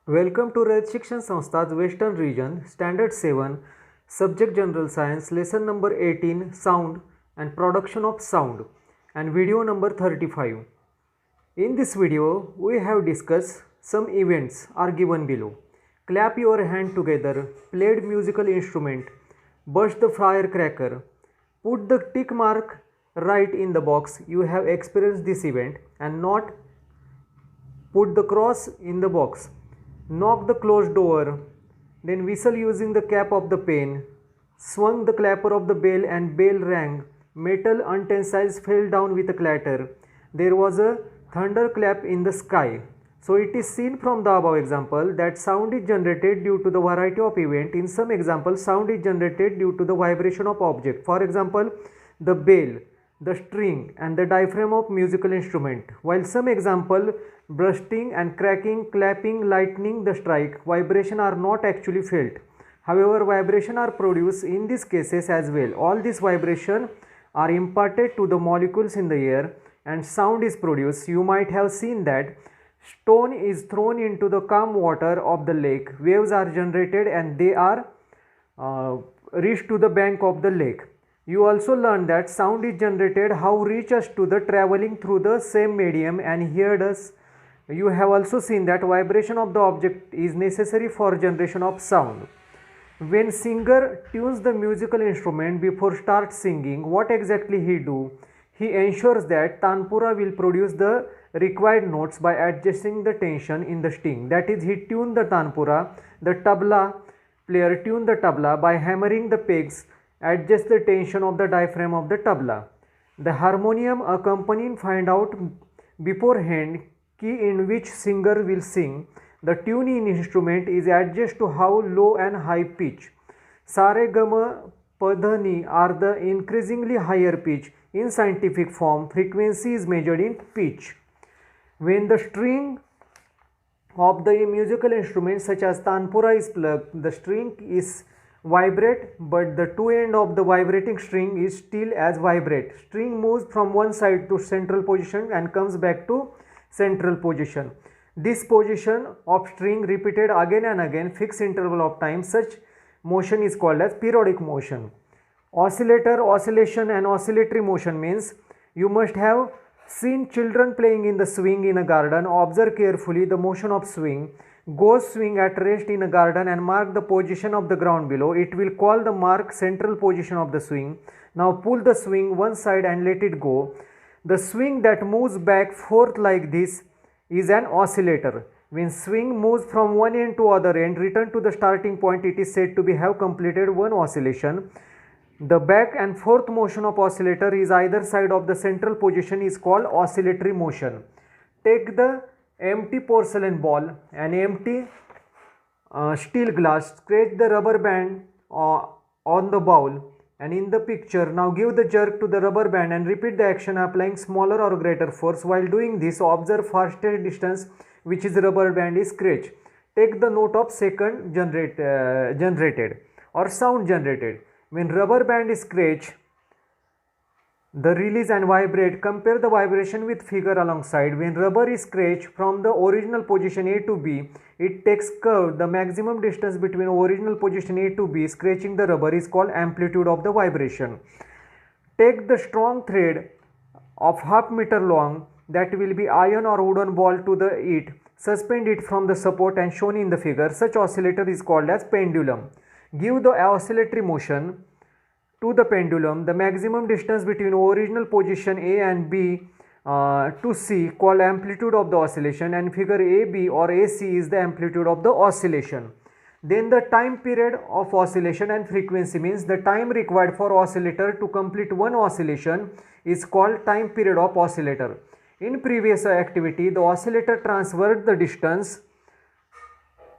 Welcome to Rayat Shikshan Sanstha's Western Region, Standard 7, Subject General Science, Lesson number 18, Sound and Production of Sound, and video number 35. In this video, we have discussed some events are given below. Clap your hand together, played musical instrument, burst the firecracker, put the tick mark right in the box you have experienced this event and not put the cross in the box, knock the closed door, then whistle using the cap of the pen, swung the clapper of the bell and bell rang, metal utensils fell down with a clatter, there was a thunderclap in the sky. So it is seen from the above example that sound is generated due to the variety of event. In some examples, sound is generated due to the vibration of object. For example, the bell, the string and the diaphragm of musical instrument. While some example, bursting and cracking, clapping, lightning, the strike, vibration are not actually felt. However, vibration are produced in these cases as well. All these vibration are imparted to the molecules in the air and sound is produced. You might have seen that stone is thrown into the calm water of the lake. Waves are generated and they are reached to the bank of the lake. You also learned that sound is generated how reach us to the traveling through the same medium and heard us. You have also seen that vibration of the object is necessary for generation of sound. When singer tunes the musical instrument before start singing, what exactly he do? He ensures that tanpura will produce the required notes by adjusting the tension in the string. That is, he tuned the tanpura. The tabla player tuned the tabla by hammering the pegs, adjust the tension of the diaphragm of the tabla. The harmonium accompanying find out beforehand key in which singer will sing. The tune in instrument is adjusted to how low and high pitch. Sare gama padhani are the increasingly higher pitch. In scientific form, frequency is measured in pitch. When the string of the musical instrument such as tanpura is plucked, the string is vibrate but the two end of the vibrating string is still as vibrate. String moves from one side to central position and comes back to central position. This position of string repeated again and again fixed interval of time. Such motion is called as periodic motion. Oscillator, oscillation and oscillatory motion means you must have seen children playing in the swing in a garden. Observe carefully the motion of swing. Go swing at rest in a garden and mark the position of the ground below. It will call the mark central position of the swing. Now pull the swing one side and let it go. The swing that moves back forth like this is an oscillator. When swing moves from one end to other end, return to the starting point, it is said to be have completed one oscillation. The back and forth motion of oscillator is either side of the central position is called oscillatory motion. Take the empty porcelain ball, an empty steel glass, scratch the rubber band on the bowl and in the picture. Now give the jerk to the rubber band and repeat the action applying smaller or greater force. While doing this, observe fastest distance which is rubber band is scratched. Take the note of second generated or sound generated. When rubber band is scratched, the release and vibrate. Compare the vibration with figure alongside. When rubber is scratched from the original position A to B, it takes curve. The maximum distance between original position A to B scratching the rubber is called amplitude of the vibration. Take the strong thread of half meter long that will be iron or wooden ball to the it. Suspend it from the support and shown in the figure. Such oscillator is called as pendulum. Give the oscillatory motion to the pendulum. The maximum distance between original position A and B to C called amplitude of the oscillation, and figure AB or AC is the amplitude of the oscillation. Then the time period of oscillation and frequency means the time required for oscillator to complete one oscillation is called time period of oscillator. In previous activity, the oscillator transferred the distance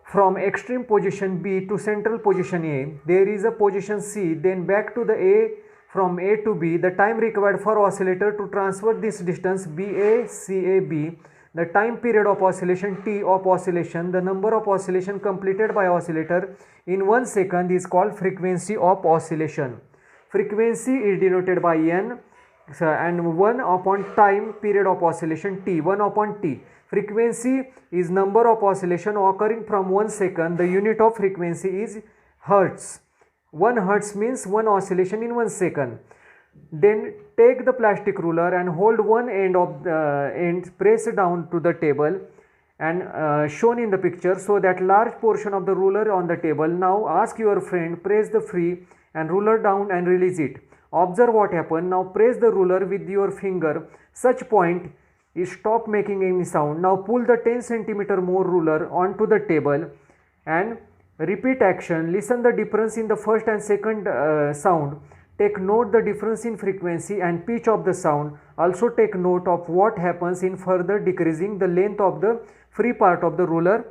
from extreme position B to central position A. There is a position C, then back to the A. From A to B, the time required for oscillator to transfer this distance BA, CA, B. The time period of oscillation T of oscillation, the number of oscillation completed by oscillator in 1 second is called frequency of oscillation. Frequency is denoted by N and 1 upon time period of oscillation T, 1 upon T. Frequency is number of oscillation occurring from 1 second. The unit of frequency is hertz. 1 hertz means 1 oscillation in 1 second. Then take the plastic ruler and hold one end of the end, press down to the table and shown in the picture, so that large portion of the ruler on the table. Now ask your friend, press the free and ruler down and release it. Observe what happened. Now press the ruler with your finger. Such point is stop making any sound. Now pull the 10 centimeter more ruler onto the table and repeat action. Listen the difference in the first and second sound. Take note the difference in frequency and pitch of the sound. Also take note of what happens in further decreasing the length of the free part of the ruler